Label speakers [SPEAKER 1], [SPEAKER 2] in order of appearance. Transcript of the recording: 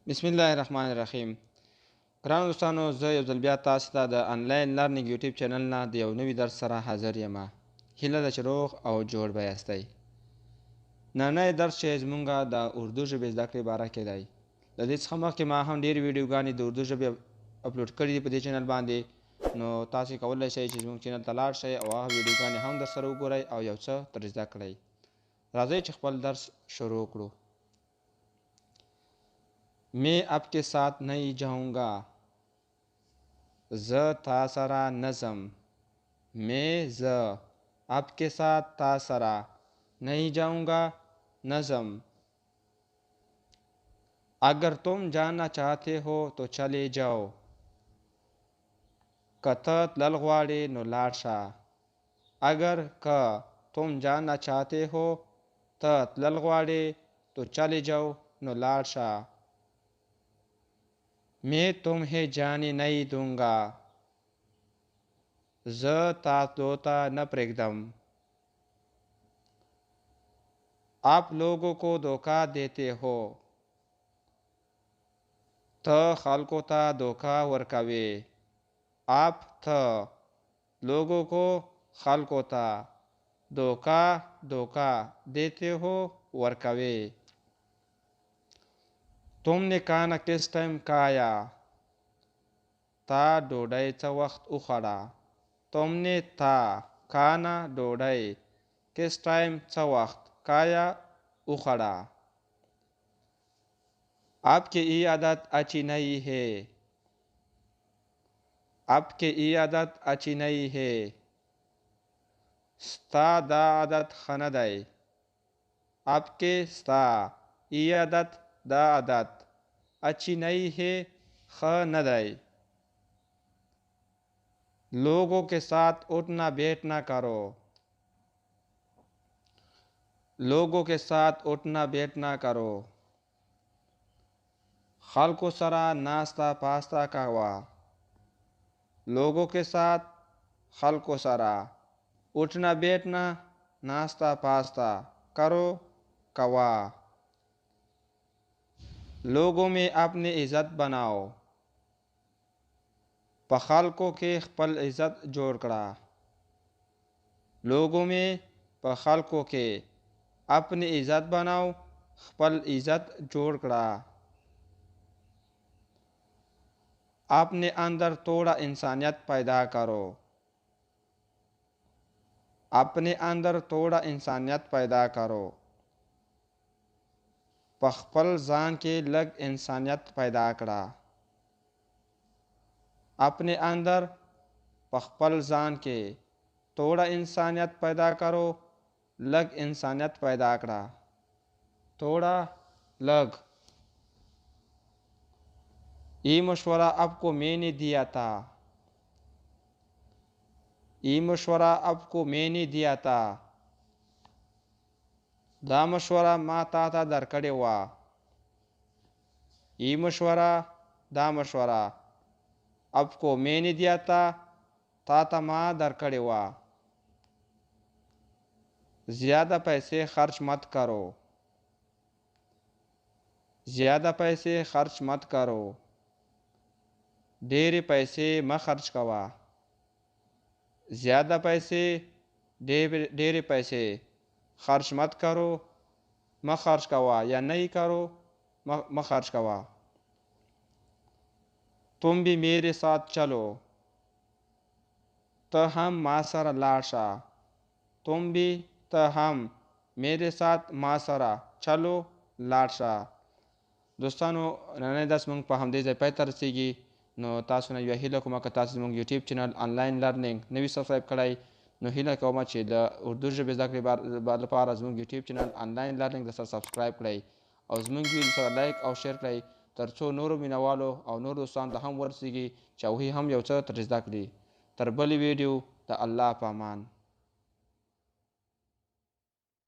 [SPEAKER 1] बिस्मिल्लाहिर्रहमानिर्रहीम। ګرانو دوستانو، زه یو ځل بیا تاسو ته د انلاین لرنینګ یوټیوب چینل نه د یو نوي درس سره حاضر یم. هیله ده چې روغ او جوړ به یاستئ. نننی درس چې زمونږ د اردو ژبې زده کړې باره کې دی. د دې څخه مخکې ما هم ډېرې ویډیوګانې د اردو ژبې اپلوډ کړي دي په دې چینل باندې، نو تاسو کولی شئ چې زموږ چینل ته لاړ شئ او هغه ویډیوګانې هم درسره وګورئ او یو څه ترې زده کړئ. راځئ چې خپل درس شروع کړو. मैं आपके साथ नहीं जाऊंगा. ز تا سره نظم. मैं ز आपके साथ تا سره नहीं जाऊंगा नज़म. अगर तुम जाना चाहते हो तो चले जाओ. कते تلل غواړې نو لاړ شه. اگر که तुम जाना चाहते हो ته تلل غواړې تو चले जाओ نو لاړ شه. मैं तुम्हें जाने नहीं दूंगा. ز تاسو ته نه پرېږدم. आप लोगों को धोखा देते हो. ته خلکو ته धोखा ورکوي. आप ته लोगों को خلکو ته धोखा देते हो ورکوي. तुमने खाना किस टाइम खाया. تا ډوډۍ څه وخت وخوړه. तुमने تا खाना ډوډۍ किस टाइम څه وخت खाया وخوړه. आपकी ये आदत अच्छी नहीं है. आपकी ये आदत अच्छी नहीं है. ستا دا عادت ښه نه دی. आपके ستا ये आदत دا عادت अच्छी नहीं है ښه نه دی. लोगों के साथ उठना बैठना करो. लोगों के साथ उठना बैठना करो. خلکو سره ناسته پاسته کوه. लोगों के साथ خلکو سره उठना बैठना नाश्ता पास्ता करो कवा. लोगों में अपनी इज्जत बनाओ. په خلکو کې خپل عزت جوړ کړه. लोगों में په خلکو کې अपनी इज्जत बनाओ خپل عزت جوړ کړه. अपने अंदर थोड़ा इंसानियत पैदा करो. अपने अंदर थोड़ा इंसानियत पैदा करो. په خپل ځان کې لږ انسانیت پیدا کړه. अपने अंदर په خپل ځان کې थोड़ा इंसानियत पैदा करो लग इंसानियत पैदा करा. थोड़ा लग. ये मशवरा आपको मैंने दिया था. ये मशवरा आपको मैंने दिया था. دا مشوره ما تا ته درکړې وه. ये مشوره دا مشوره आपको मैंने दिया था تا ته ما درکړې وه. زیاده پیسې خرچ مت کرو. زیاده پیسې خرچ مت کرو. ډېرې پیسې مه خرچ کوه. زیاده پیسې ډېرې پیسې خرچ مت کرو مه خرچ کوه یا نہیں کرو مه خرچ کوه. तुम भी मेरे साथ चलो. ته هم ما سره لاړ شه. तुम भी ته هم मेरे साथ ما سره چلو لاړ شه. دوستانو، نننی درس موږ په همدې ځای پای ته رسیږي. نو تاسو نه یوه هیله کومه که تاسو زموږ یوټیوب چینل آنلاین لرنینګ نوي سبسکرایب کړئ، نو هیله کوم چې د اردو ژبې زده کړې لپاره زموږ یوټیوب چینل آنلاین لرنینګ د سره سبسکرایب کړئ او زموږ ویډیو سره لایک او شیر کړئ، تر څو نورو مینوالو او نور دوستانو ته هم ورسیږي چې هغوی هم یو څه ترې زده کړي. تر بلې ویډیو د الله په امان.